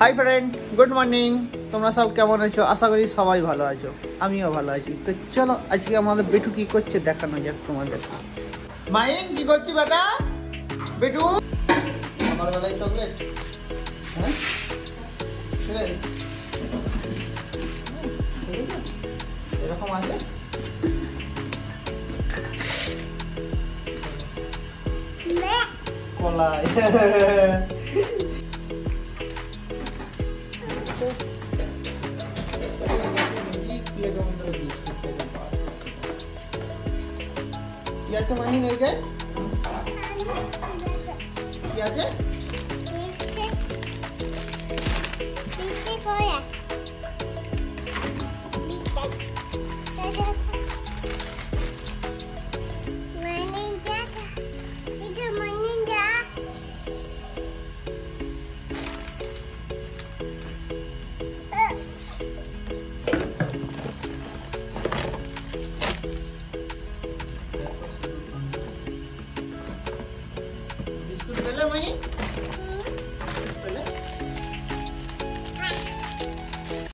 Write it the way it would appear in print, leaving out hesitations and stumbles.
Hi friend, good morning. তোমরা সব কেমন আছো? আশা করি সবাই ভালো আছো, আমিও ভালো আছি। তো চলো আজকে আমাদের বেটু কি করছে দেখানো যাক তোমাদের। মাইন কি করছি বেটা? বেটু সকালবেলায় চকলেট, হ্যাঁ এরকম আছে। কলাই কি আছে মাহিন? এইটাই কি আছে? বিস্কুট পেলে মাহিন?